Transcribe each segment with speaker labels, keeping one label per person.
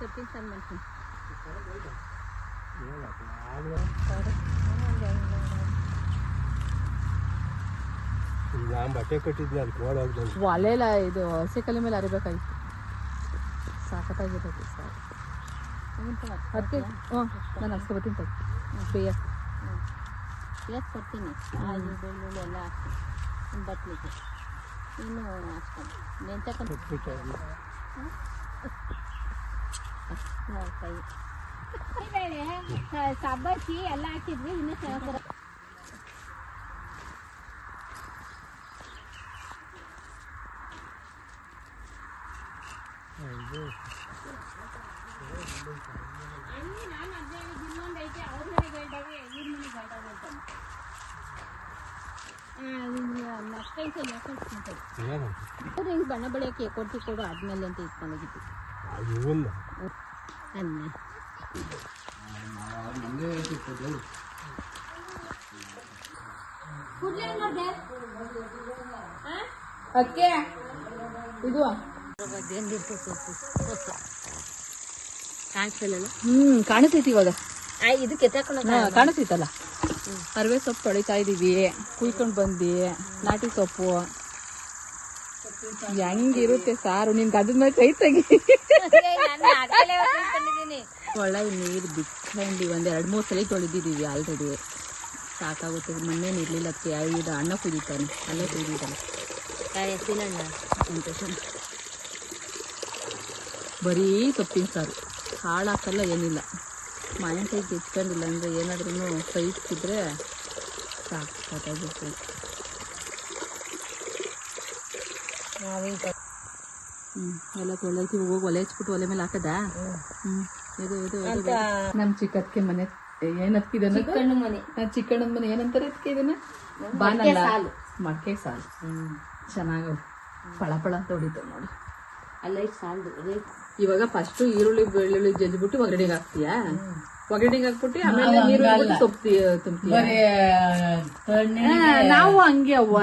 Speaker 1: ಸೊಪ್ಪಿನ ಸಾರು ಮಾಡ್ತೀನಿ.
Speaker 2: ಬಟ್ಟೆ ಕಟ್ಟಿದ್ನಿ ಅದು
Speaker 1: ಒಲೆಲ್ಲ ಇದು ಹಸಿ ಕಲಿ ಮೇಲೆ ಅರಿಬೇಕಾಗಿತ್ತು. ಸಾಕತ್ತಾಗಿರ್ತೈತಿ ಸಾರು. ಅದಕ್ಕೆ ನಾನು ಹಸ್ಕೊಬತ್ತೀನಿ ತಗೋ ಬೇಯಕ್ಕೆ ಕೊಡ್ತೀನಿ. ಆಲೂ ಬೆಳ್ಳುಳ್ಳಿ ಎಲ್ಲ ಹಾಕ್ತೀನಿ ಒಂದು ಬಟ್ಲಿಗೆ. ಇನ್ನು ಹಾಕ್ಕೊಂಡು ನೆಂತಕೊಂಡು ಕೈ ಸಬ್ಬಕ್ಕಿ ಎಲ್ಲ ಹಾಕಿದ್ವಿ. ಇನ್ನೂ ಚೆನ್ನಾಗಿ ಹಿಂಗೆ ಬಣ್ಣ ಬಳಿಯಕ್ಕೆ ಕೊಡ್ತಿ ಕೊಡು ಆದ್ಮೇಲೆ ಅಂತ ಇಟ್ಕೊಂಡೋಗಿತ್ತು. ಅಕ್ಕೆ ಇದು ಕಾಣಿಸ್ತೈತಿ ಇವಾಗ. ಇದಕ್ಕೆ ಕಾಣಿಸ್ತೈತಲ್ಲ. ಅರಿವೆ ಸೊಪ್ಪು ತೊಳಿತಾ ಇದೀವಿ. ಕುಯ್ಕೊಂಡು ಬಂದು ನಾಟಿ ಸೊಪ್ಪು ಹೆಂಗಿರುತ್ತೆ ಸಾರು. ನಿನ್ ಗದದ ಮೇಲೆ ಕೈ ತೆಗಿ. ಒಳ್ಳೆ ನೀರು ಬಿಟ್ಕೊಂಡು ಒಂದು 2-3 ಸಲ ತೊಳೆದಿದ್ದೀವಿ ಆಲ್ರೆಡಿ. ಸಾಕಾಗುತ್ತೆ. ಮಣ್ಣೇನು ಇರಲಿಲ್ಲ. ಅದಕ್ಕೆ ಇದು ಅಣ್ಣ ಕುದೀತಾನೆ. ಅಲ್ಲೇ ಕುದೀತಾನೆ. ಬರೀ ಸೊಪ್ಪಿನ ಸಾರು. ಹಾಳಾಕಲ್ಲ ಏನಿಲ್ಲ. ಮಾವಿನಕಾಯಿ ಗೆಚ್ಕೊಂಡಿಲ್ಲ ಅಂದರೆ ಏನಾದ್ರೂ ಕೈ ಇಕ್ಕಿದ್ರೆ ಸಾಕಾಗಿರ್ತೈತೆ. ಎಲ್ಲ ತೊಳೆದೈತಿ. ಹೋಗಿ ಒಲೆ ಹಚ್ಬಿಟ್ಟು ಒಲೆ ಮೇಲೆ ಹಾಕದ. ಇದು ಇದು ನಮ್ಮ ಚಿಕ್ಕದಕ್ಕೆ ಮನೆ ಏನತ್ಕಿದ ಚಿಕ್ಕಣ್ಣನ ಮನೆ ಏನಂತಾರೆ ಅದಕ್ಕೆ ಇದನ್ನ ಬಾನಲ್ಲ ಮಡಕೆ ಸಾಲು. ಚೆನ್ನಾಗ ಪಳ ಪಳ ಅಂತ ಹೊಡಿತಾವ ನೋಡಿ. ಅಲ್ಲ ಸಾಲು. ಇವಾಗ ಫಸ್ಟ್ ಈರುಳ್ಳಿ ಬೆಳ್ಳುಳ್ಳಿ ಜಜ್ಜಿಬಿಟ್ಟು ಒಗ್ಗರಣೆಗೆ ಹಾಕ್ತೀಯಾ? ಒಗ್ಗರಣೆಗೆ ಹಾಕ್ಬಿಟ್ಟು ಆಮೇಲೆ ನೀರು ಸೊಪ್ಪು ತುಂಬ್ತೀಯ? ನಾವು ಹಂಗೆ ಅವ್ವ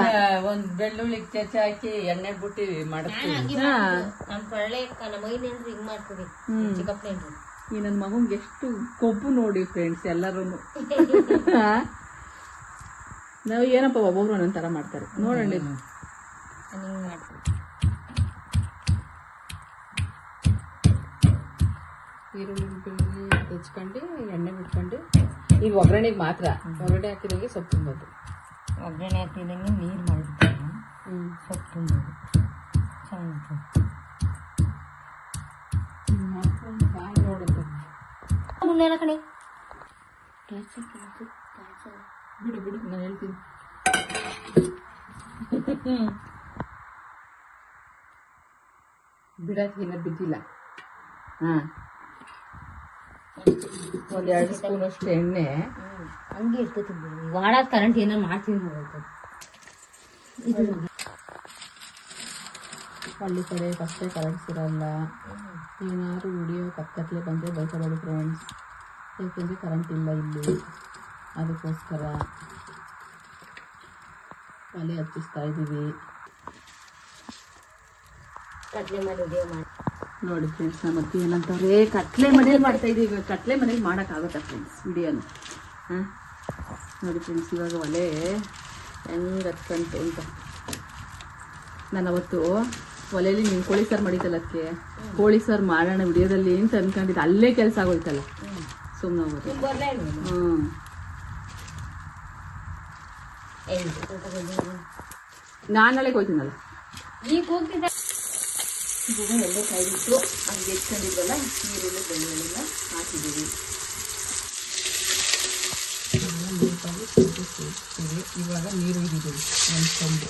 Speaker 3: ಒಂದ್ ಬೆಳ್ಳುಳ್ಳಿ ಚಚ್ಚ ಹಾಕಿ ಎಣ್ಣೆ ಬಿಟ್ಟು ಮಾಡ್ತೀವಿ.
Speaker 1: ಈ ನನ್ನ ಮಗಂಗೆ ಎಷ್ಟು ಕೊಬ್ಬು ನೋಡಿ ಫ್ರೆಂಡ್ಸ್ ಎಲ್ಲರೂ. ನಾವು ಏನಪ್ಪ ಒಬ್ಬೊಬ್ರು ಒಂದೊಂದ್ ತರ ಮಾಡ್ತಾರೆ ನೋಡೋಣ. ಈರುಳ್ಳಿ ಬೆಳ್ಳುಳ್ಳಿ ಹೆಚ್ಕೊಂಡು ಎಣ್ಣೆ ಬಿಟ್ಕೊಂಡು ಈಗ ಒಗ್ಗರಣೆಗೆ ಮಾತ್ರ. ಒಗ್ಗರಣೆ ಹಾಕಿದಂಗೆ ಸೊಪ್ಪು ತುಂಬೋದು.
Speaker 3: ಒಗ್ಗರಣೆ ಹಾಕಿದಂಗೆ ನೀರು ಮಾಡಿಬಿಟ್ಟು ಸೊಪ್ಪು ತುಂಬೋದು. ಚೆನ್ನಾಗಿ
Speaker 1: ನೋಡುತ್ತೆ.
Speaker 3: ಕಣೆ
Speaker 1: ಬಿಡು ಬಿಡು ನಾನು ಹೇಳ್ತೀನಿ. ಬಿಡಕ್ಕೆ ಏನಾರು ಬಿದ್ದಿಲ್ಲ. ಹಾಂ, 1-2 ಸ್ಪೂನ್ ಅಷ್ಟು ಎಣ್ಣೆ
Speaker 3: ಹಂಗೆ ಇರ್ತೈತಿ. ವಾಡ ಕರೆಂಟ್ ಏನಾರು ಮಾಡ್ತೀನಿ ಇದು
Speaker 1: ಹಳ್ಳಿ ಕಡೆ ಫಸ್ಟೇ ಕರೆಂಟ್ ಸಿರಲ್ಲ. ಏನಾದ್ರು ವಿಡಿಯೋ ಕತ್ತಲೆ ಬಂದರೆ ಬೈಕಬೇಡಿ ಫ್ರೆಂಡ್ಸ್. ಯಾಕೆಂದರೆ ಕರೆಂಟ್ ಇಲ್ಲ ಇಲ್ಲಿ. ಅದಕ್ಕೋಸ್ಕರ ಒಲೆ ಹಚ್ಚಿಸ್ತಾ ಇದ್ದೀವಿ.
Speaker 3: ಕತ್ಲೆ ಮಾಡಿ ವಿಡಿಯೋ ಮಾಡಿ
Speaker 1: ನೋಡಿ ಫ್ರೆಂಡ್ಸ್. ನಮ್ಮ ಅತ್ತೆ ಏನಂತಾರೆ, ಕತ್ಲೆ ಮನೇಲಿ ಮಾಡ್ತಾ ಇದ್ದೀವಿ. ಕತ್ಲೆ ಮನೇಲಿ ಮಾಡೋಕ್ಕಾಗುತ್ತಾ ಫ್ರೆಂಡ್ಸ್ ವಿಡಿಯೋನ? ಹಾಂ ನೋಡಿ ಫ್ರೆಂಡ್ಸ್, ಇವಾಗ ಒಲೆ ಹೆಂಗೆ ಹತ್ಕಂತು ಅಂತ. ನಾನು ಅವತ್ತು ಒಲೆಯಲ್ಲಿ ನೀವು ಕೋಳಿ ಸಾರು ಮಾಡಿದ್ದಲ್ಲ, ಅದಕ್ಕೆ ಕೋಳಿ ಸಾರು ಮಾಡೋಣ ವಿಡಿಯೋದಲ್ಲಿ ಅಂತ ಅನ್ಕೊಂಡಿದ್ದೆ. ಅಲ್ಲೇ ಕೆಲಸ ಆಗೋಯ್ತಲ್ಲ, ಸುಮ್ಮನೆ ಹೋಗೋದು. ನಾನು ನಾಳೆಗೆ ಹೋಗ್ತೀನಲ್ಲ.
Speaker 3: ಈಗ ಹೋಗ್ತಿದ್ದ
Speaker 1: ಎಲ್ಲ ಕಾಯ್ದಿಟ್ಟು ಹಂಗೆ ಎತ್ಕೊಂಡಿದ್ವಲ್ಲ, ನೀರುಳ್ಳಿ ಬೆಳ್ಳುಳ್ಳಿನ ಹಾಕಿದ್ದೀವಿ. ಇವಾಗ ನೀರು ಇದ್ದೀವಿ ಒಂದು ಕೊಂಬು.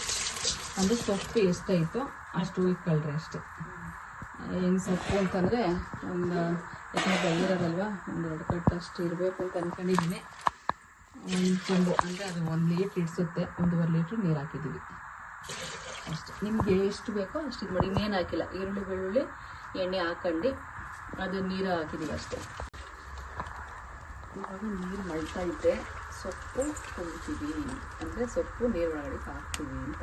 Speaker 1: ಅಂದರೆ ಸೊಪ್ಪು ಎಷ್ಟಾಯಿತೋ ಅಷ್ಟು ಇಟ್ಕೊಳ್ರಿ ಅಷ್ಟೇ. ಹೆಂಗೆ ಸೊಪ್ಪು ಅಂತಂದರೆ ಒಂದು ಯಾಕಂದರೆ ಬೆಳ್ಳಿರೋದಲ್ವ, ಒಂದು 2 ಕಟ್ಟು ಅಷ್ಟು ಇರಬೇಕು ಅಂತ ಅಂದ್ಕೊಂಡಿದ್ದೀನಿ. ಒಂದು ಕೊಂಬು ಅಂದರೆ ಅದು 1 ಲೀಟ್ರ್ ಇಡಿಸುತ್ತೆ. 1.5 ಲೀಟ್ರ್ ನೀರು ಹಾಕಿದ್ದೀವಿ ಅಷ್ಟೇ. ನಿಮಗೆ ಎಷ್ಟು ಬೇಕೋ ಅಷ್ಟು ಇದು ಮಾಡಿ. ಇನ್ನೇನು ಹಾಕಿಲ್ಲ. ಈರುಳ್ಳಿ ಬೆಳ್ಳುಳ್ಳಿ ಎಣ್ಣೆ ಹಾಕೊಂಡು ಅದು ನೀರು ಹಾಕಿದ್ದೀವಿ ಅಷ್ಟೇ. ಇವಾಗ ನೀರು ಮಳ್ತಾ ಇದ್ದೆ ಸೊಪ್ಪು ತುಂಬ್ತೀವಿ, ಅಂದರೆ ಸೊಪ್ಪು ನೀರು ಒಳಗಡೆ ಹಾಕ್ತೀವಿ ಅಂತ.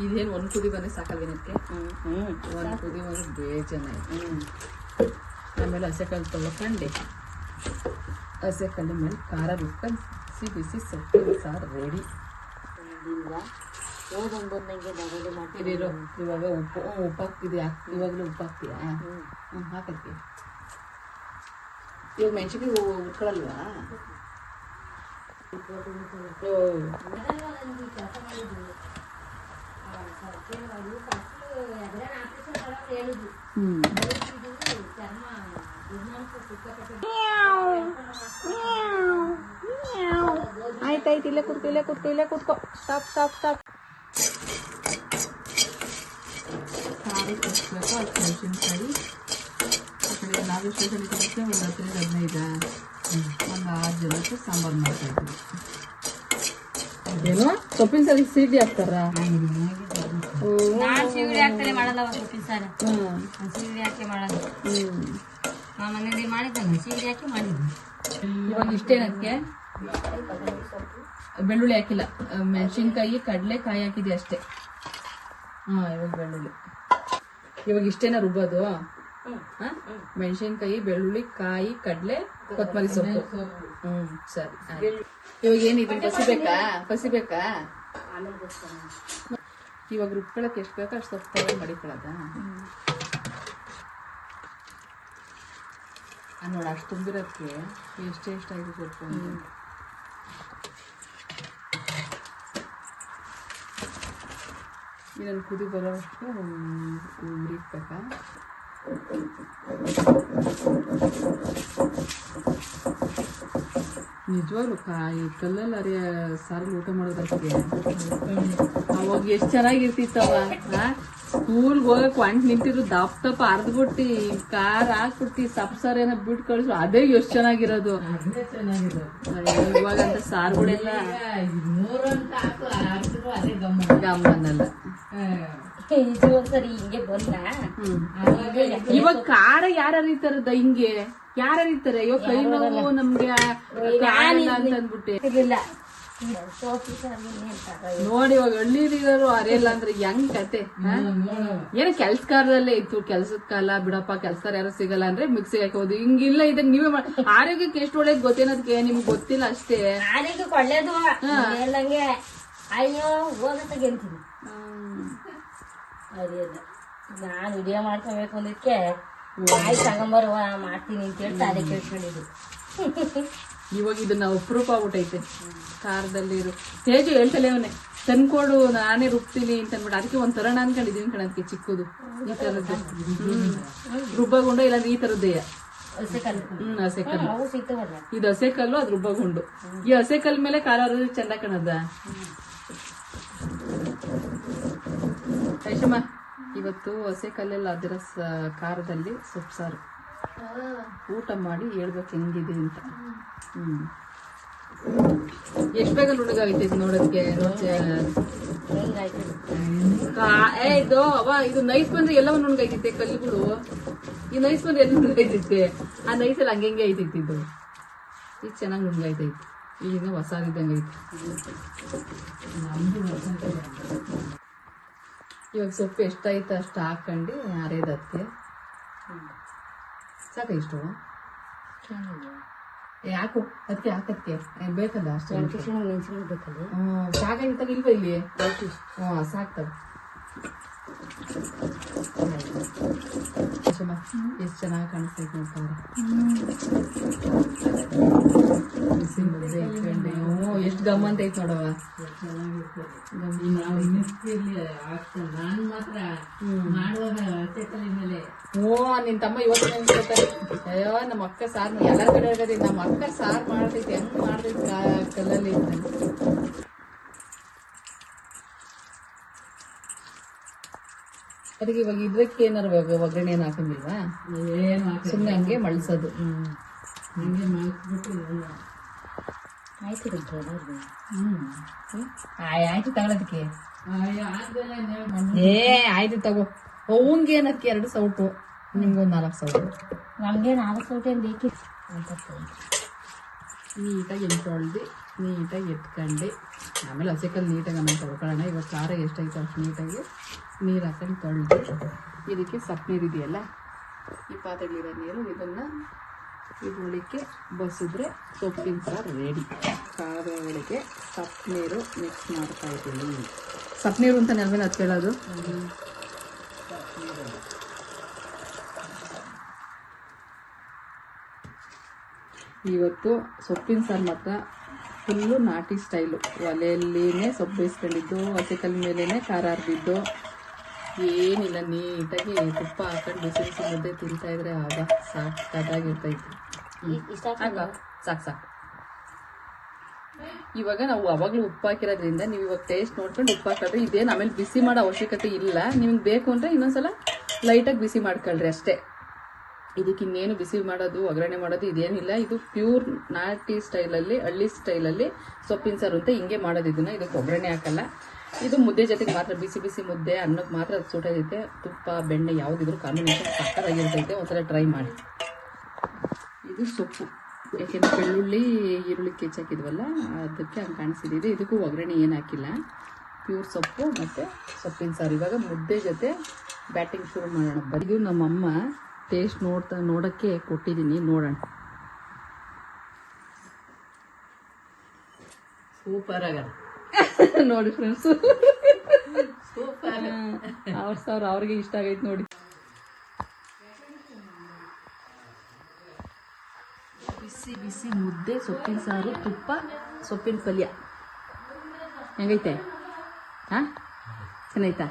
Speaker 1: ಇದೇನು ಒಂದು ಕುದಿ ಬಂದರೆ ಸಾಕಲ್ವೇನಕ್ಕೆ ಒಂದು ಕುದಿ ಬಂದ್ರೆ ಬೇಜಾನಾಯ್ತು. ಆಮೇಲೆ ಹಸೆಕಾಳು ತೊಳ್ಕೊಂಡು ಹಸೆಕಾಳು ಮೇಲೆ ಖಾರ ಬಿಟ್ಕೊಂಡು ಬಿಸಿ ಬಿಸಿ ಸೊಪ್ಪಿನ ಸಾರು ರೆಡಿ. ಇದಿರೋ ಇವಾಗ ಉಪ್ಪು ಹಾಕ್ತಿದ್ಯಾ? ಇವಾಗಲೂ ಉಪ್ಪು ಹಾಕ್ತೀಯಾ? ಹಾಕತ್ತೀಯ. ಇವಾಗ ಮೆಣಸಿನ್ಕಾಯಿ ಉಟ್ಕೊಳಲ್ವಾ? ಆಯ್ತಾಯ್ತು, ಇಲ್ಲೇ ಕೂತ್ಕೋ. ಸ್ಟಾಪ್. ಖಾರ ಕಚ್ಬೇಕು, ಅದು ಮೆಣಸಿನ್ಕಾಯಿ ಆ ಕಡೆ ನಾವು ಸ್ಟೇಷನ್ ಕಳಿಸಿ ಒಂದು 10-15 ಒಂದು 6 ಜನಕ್ಕೆ ಸಾಂಬಾರು ಮಾಡ್ತಾಯಿದ್ವಿ. ಏನೋ ಸೊಪ್ಪಿನ ಸಾರಿಗೆ ಸೀಡಿ ಹಾಕ್ತಾರ?
Speaker 4: ಸೀಗಡಿ ಹಾಕ್ತಾರೆ ಮಾಡಲ್ಲ ಸೊಪ್ಪಿನ ಸಾರು. ಸೀಗಡಿ ಹಾಕಿ ಮಾಡಲ್ಲ. ನಾ ಮನೇಲಿ ಮಾಡಿದ್ದಾನೆ ಸೀಗಡಿ ಹಾಕಿ ಮಾಡಿದ್ವಿ.
Speaker 1: ಇವಾಗ ಇಷ್ಟೇನಕ್ಕೆ ಬೆಳ್ಳುಳ್ಳಿ ಹಾಕಿಲ್ಲ, ಮೆಣಸಿನ್ಕಾಯಿ ಕಡಲೆಕಾಯಿ ಹಾಕಿದೆ ಅಷ್ಟೇ. ಇವಾಗ ಬೆಳ್ಳುಳ್ಳಿ ಇವಾಗ ಇಷ್ಟೇನ ರುಬ್ಬೋದು? ಮೆಣಸಿನ್ಕಾಯಿ, ಬೆಳ್ಳುಳ್ಳಿ, ಕಾಯಿ, ಕಡಲೆ, ಕೊತ್ತಂಬರಿ ಸೊಪ್ಪು. ಸರಿ. ಇವಾಗ ಏನಿದೆ ಪಸಿಬೇಕಾ? ಇವಾಗ ರುಬ್ಕೊಳಕ್ ಎಷ್ಟು ಬೇಕೋ ಅಷ್ಟು ಸೊಪ್ಪು ತಗೊಂಡು ಮಡಿಕೊಳ್ಳೋದ? ನೋಡ ಅಷ್ಟು ತುಂಬಿರೋದಕ್ಕೆ ಎಷ್ಟಾಯ್ತು ಸೊಪ್ಪು ಅಂತ. ಇದನ್ನು ಕುದಿ ಬರೋಷ್ಟು ಹುರಿಬೇಕಾ? ನಿಜವಾಗ್ಲು ಕಾಯಿ ಕಲ್ಲಲ್ಲಿ ಅರಿಯ ಸಾರಲ್ಲಿ ಊಟ ಮಾಡೋದಕ್ಕೆ ಅವಾಗ ಎಷ್ಟು ಚೆನ್ನಾಗಿರ್ತಿತ್ತವ. ಸ್ಕೂಲ್ಗೆ ಹೋಗಕ್ ಒಂಟ್ ನಿಂತಿದ್ರು ದಪ್ಪ ಅರ್ದ್ಬಿಟ್ಟು ಖಾರ ಹಾಕ್ಬಿಟ್ಟು ಸಪ್ಸಾರ ಏನೋ ಬಿಟ್ಟು ಕಳಿಸು, ಅದೇ ಎಷ್ಟು ಚೆನ್ನಾಗಿರೋದು. ಇವಾಗಂತ ಸಾರುಗಳೆಲ್ಲ ಗಮ್ಮನಲ್ಲ. ಇವಾಗ ಖಾರ ಯಾರು ಅರಿತಾರದ? ಹಿಂಗೆ ಯಾರು ಅರಿತಾರೆ? ಇವಾಗ ಕೈ ನೋವು ನಮ್ಗೆ ಅಂತ ಅಂದ್ಬಿಟ್ಟೆ ನೋಡಿ. ಇವಾಗ ಹಳ್ಳಿರಿಗರು ಅರಿಯಲ್ಲ ಅಂದ್ರೆ ಹೆಂಗ್ ಕತೆ? ಏನೋ ಕೆಲ್ಸಕಾರದಲ್ಲೇ ಇತ್ತು, ಕೆಲ್ಸದ ಕಾಲ ಬಿಡಪ್ಪ, ಕೆಲ್ಸಕಾರ ಯಾರು ಸಿಗಲ್ಲ ಅಂದ್ರೆ ಮಿಕ್ಸಿಗೆ ಹಾಕೋದು. ಹಿಂಗಿಲ್ಲ, ಇದನ್ನ ನೀವೇ ಆರೋಗ್ಯಕ್ಕೆ ಎಷ್ಟು ಒಳ್ಳೇದು ಗೊತ್ತೇನದಕ್ಕೆ ನಿಮ್ಗೆ ಗೊತ್ತಿಲ್ಲ ಅಷ್ಟೇ.
Speaker 4: ಆರೋಗ್ಯಕ್ಕೆ ಒಳ್ಳೇದು ಹೇಳಂಗೆ. ಅಯ್ಯೋ ಹೋಗತ್ತಾಗ ಅಂತೀನಿ ಅರಿಯಲ್ಲ. ನಾನು ವಿಡಿಯೋ ಮಾಡ್ಕೋಬೇಕು ಅಂದಿದ್ಕೆ ಆಯ್ತು ತಗೊಂಬರುವ ಮಾಡ್ತೀನಿ ಅಂತ ಹೇಳಿ ತಾನೇ ಕೇಳ್ಕೊಂಡಿದ್ದು.
Speaker 1: ಇವಾಗ ಇದನ್ನ ಅಪರೂಪ ಆಗ್ಬಿಟ್ಟೈತೆ ಖಾರದಲ್ಲಿರು. ತೇಜು ಹೇಳ್ತಲೇ ಅವನೇ ತಂದ್ಕೊಡು ನಾನೇ ರುಬ್ತೀನಿ ಅಂತ ಅಂದ್ಬಿಟ್ಟು, ಅದಕ್ಕೆ ಒಂದ್ ತರಣ ಅನ್ಕೊಂಡಿದೀನಿ ಕಣದಕ್ಕೆ ಚಿಕ್ಕದು ಈ ತರದ್ದು ರುಬ್ಬಗುಂಡು, ಇಲ್ಲಾಂದ್ರೆ ಈ ತರದ್ದೇ ಹಸೆಕಲ್ಲು. ಇದು ಹಸೆಕಲ್ಲು, ಅದು ರುಬ್ಬಗುಂಡು. ಈ ಹಸೆಕಲ್ ಮೇಲೆ ಖಾರ ಚಂದ ಕಣದ. ಐಶಮ್ಮ ಇವತ್ತು ಹಸೆಕಲ್ಲೆಲ್ಲ ಅದರ ಖಾರದಲ್ಲಿ ಸೊಪ್ಪು ಸಾರು ಊಟ ಮಾಡಿ ಹೇಳ್ಬೇಕು ಹೆಂಗಿದೆ ಅಂತ. ಎಷ್ಟು ಬೇಗ ನುಣಗಾಗೈತೆ ನೋಡೋದಕ್ಕೆ. ಇದು ನೈಸ್ ಬಂದ್ರೆ ಎಲ್ಲವ ನುಣಗೈತೈತೆ ಕಲ್ಲುಗಳು. ಈ ನೈಸ್ ಬಂದ್ರೆ ಎಲ್ಲ ನುಣಗೈತೈತೆ. ಆ ನೈಸಲ್ಲಿ ಹಂಗೆ ಐತೈತಿದ್ದು. ಈಗ ಚೆನ್ನಾಗಿ ನುಣಗೈತೈತೆ. ಈಗ ಹೊಸಾದಿದ್ದಂಗೆ ಐತೆ. ಇವಾಗ ಸೊಪ್ಪು ಎಷ್ಟಾಯ್ತು ಅಷ್ಟು ಹಾಕೊಂಡು ಅರೆದಕ್ಕೆ ಸಾಕ. ಇಷ್ಟು ಯಾಕು ಅದಕ್ಕೆ ಹಾಕಕ್ಕೆ ಬೇಕಲ್ಲ ಅಷ್ಟು ಸಾಕಾಗಿತ್ತಾಗ ಇಲ್ವಾ ಇಲ್ಲಿ? ಸಾಕ್ತಾವ. ಎಷ್ಟು ಚೆನ್ನಾಗಿ ಕಾಣಿಸ್ತೈತೆ ನೋಡ್ತಾರೆ. ಎಷ್ಟು ಗಮ್ಮಂತ ಐತೆ ನೋಡವ. ನಿನ್ ತಮ್ಮ ಇವತ್ತು ನೆನ್ಸ್ಕೊತಾರೆ, ಅಯ್ಯೋ ನಮ್ಮ ಅಕ್ಕ ಸಾರ್ ಎಲ್ಲರ ಕಡೆ ಹೇಳ್ತೈತಿ, ನಮ್ಮ ಅಕ್ಕ ಸಾರ್ ಮಾಡ್ತೈತಿ, ಹೆಂಗ್ ಮಾಡ್ತೈತಿ ಕಲ್ಲಲ್ಲಿ ಅಂತ. ಅದಕ್ಕೆ ಇವಾಗ ಇದಕ್ಕೆ ಏನಾರು ಒಗ್ಗರಣೆ ಏನು ಹಾಕಂಗಿಲ್ವಾ? ಸುಮ್ಮನೆ ಹಂಗೆ ಮಳ್ಸೋದು. ಹಂಗೆ ಮಳ್ಸ್ಬಿಟ್ಟು ಆಯ್ತು ತಗೊಳೋದಕ್ಕೆ. ಆಯ್ತು ತಗೋ. ಅವಂಗೆ ಏನಕ್ಕೆ 2 ಸೌಟು, ನಿಮ್ಗೊಂದು 4 ಸೌಟು.
Speaker 4: ನಮ್ಗೆ 4 ಸೌಟು ಏನು ಬೇಕಿತ್ತು ಅಂತ
Speaker 1: ನೀಟಾಗಿ ಎತ್ಕೊಂಡು ನೀಟಾಗಿ ಎತ್ಕೊಂಡು ಆಮೇಲೆ ಹಸಿಕಲ್ಲಿ ನೀಟಾಗಿ ಆಮೇಲೆ ತೊಳ್ಕೊಳ್ಳೋಣ. ಇವಾಗ ಖಾರ ಎಷ್ಟೈತೆ ಅಷ್ಟು ನೀಟಾಗಿ ನೀರು ಹಾಕೊಂಡು ತೊಳೆದು ಇದಕ್ಕೆ ಸಪ್ಪೆ ನೀರು ಇದೆಯಲ್ಲ, ಈ ಪಾತ್ರೆಗಳಿರೋ ನೀರು ಇದನ್ನು ಇದರೊಳಕ್ಕೆ ಬಸಿದ್ರೆ ಸೊಪ್ಪಿನ ಸಾರು ರೆಡಿ. ಖಾರದ ಒಳಗೆ ಸಪ್ಪೆ ನೀರು ಮಿಕ್ಸ್ ಮಾಡ್ತಾಯಿದ್ದೀನಿ. ಸಪ್ಪೆ ನೀರು ಅಂತ ನೆಲಮೇಲೆ ಹಚ್ಕೊಳ್ಳೋದು. ಇವತ್ತು ಸೊಪ್ಪಿನ ಸಾರು ಮಾತ್ರ ಫುಲ್ಲು ನಾಟಿ ಸ್ಟೈಲು. ಒಲೆಯಲ್ಲಿನೇ ಸೊಪ್ಪು ಬೇಯಿಸ್ಕೊಂಡಿದ್ದು, ಹಸಿಕಲ್ ಮೇಲೇ ಖಾರ ಹರಿದಿದ್ದು, ಏನಿಲ್ಲ. ನೀಟಾಗಿ ತುಪ್ಪ ಹಾಕೊಂಡು ಬಿಸಿ ಬಿಸಿ ಮುದ್ದೆ ತಿಂತಾಯಿದ್ರೆ ಆಗ ಸಾಕಾಗಿರ್ತೈತಿ. ಸಾಕು ಸಾಕು. ಇವಾಗ ನಾವು ಅವಾಗಲೂ ಉಪ್ಪು ಹಾಕಿರೋದ್ರಿಂದ ನೀವು ಇವಾಗ ಟೇಸ್ಟ್ ನೋಡ್ಕೊಂಡು ಉಪ್ಪು ಹಾಕಿದ್ರೆ ಇದೇನು ಆಮೇಲೆ ಬಿಸಿ ಮಾಡೋ ಅವಶ್ಯಕತೆ ಇಲ್ಲ. ನಿಮ್ಗೆ ಬೇಕು ಅಂದರೆ ಇನ್ನೊಂದ್ಸಲ ಲೈಟಾಗಿ ಬಿಸಿ ಮಾಡ್ಕೊಳ್ರಿ ಅಷ್ಟೇ. ಇದಕ್ಕೆ ಇನ್ನೇನು ಬಿಸಿ ಮಾಡೋದು ಒಗ್ಗರಣೆ ಮಾಡೋದು ಇದೇನಿಲ್ಲ. ಇದು ಪ್ಯೂರ್ ನಾಟಿ ಸ್ಟೈಲಲ್ಲಿ, ಹಳ್ಳಿ ಸ್ಟೈಲಲ್ಲಿ ಸೊಪ್ಪಿನ ಸಾರು ಅಂತ ಹಿಂಗೆ ಮಾಡೋದು. ಇದನ್ನು ಇದಕ್ಕೆ ಒಗ್ಗರಣೆ ಹಾಕಲ್ಲ. ಇದು ಮುದ್ದೆ ಜೊತೆಗೆ ಮಾತ್ರ, ಬಿಸಿ ಬಿಸಿ ಮುದ್ದೆ ಅನ್ನಕ್ಕೆ ಮಾತ್ರ ಅದು ಸೂಟೈತೆ. ತುಪ್ಪ ಬೆಣ್ಣೆ ಯಾವುದಿದ್ರು ಕಾಂಬಿನೇಷನ್ ಸಕ್ಕತ್ತಾಗಿರ್ತೈತೆ. ಒಂದ್ಸಲ ಟ್ರೈ ಮಾಡಿ. ಇದು ಸೊಪ್ಪು, ಯಾಕೆಂದರೆ ಬೆಳ್ಳುಳ್ಳಿ ಈರುಳ್ಳಿ ಕೆಚ್ಚಾಕಿದ್ವಲ್ಲ ಅದಕ್ಕೆ ಹಂಗೆ ಕಾಣಿಸಿದೆ. ಇದಕ್ಕೂ ಒಗ್ಗರಣೆ ಏನು ಹಾಕಿಲ್ಲ, ಪ್ಯೂರ್ ಸೊಪ್ಪು ಮತ್ತು ಸೊಪ್ಪಿನ ಸಾರು. ಇವಾಗ ಮುದ್ದೆ ಜೊತೆ ಬ್ಯಾಟಿಂಗ್ ಶುರು ಮಾಡೋಣ. ಇದು ನಮ್ಮಮ್ಮ ಟೇಸ್ಟ್ ನೋಡೋಕ್ಕೆ ಕೊಟ್ಟಿದ್ದೀನಿ, ನೋಡೋಣ.
Speaker 3: ಸೂಪರ್ ಆಗದ
Speaker 1: ನೋಡಿ ಫ್ರೆಂಡ್ಸ್,
Speaker 3: ಸೂಪರ್.
Speaker 1: ಅವ್ರಿಗೆ ಇಷ್ಟ ಆಗೈತೆ ನೋಡಿ. ಬಿಸಿ ಬಿಸಿ ಮುದ್ದೆ, ಸೊಪ್ಪಿನ ಸಾರು, ತುಪ್ಪ, ಸೊಪ್ಪಿನ ಪಲ್ಯ ಹೆಂಗೈತೆ? ಹಾಂ, ಚೆನ್ನಾಯ್ತಾ?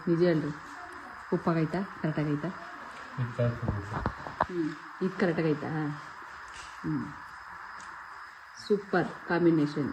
Speaker 1: ನಿಜ ಹೇಳ್ರಿ, ಉಪ್ಪಾಗೈತಾ? ಕರೆಕ್ಟಾಗೈತಾ? ಇದು ಕರೆಕ್ಟಾಗೈತಾ? Super combination.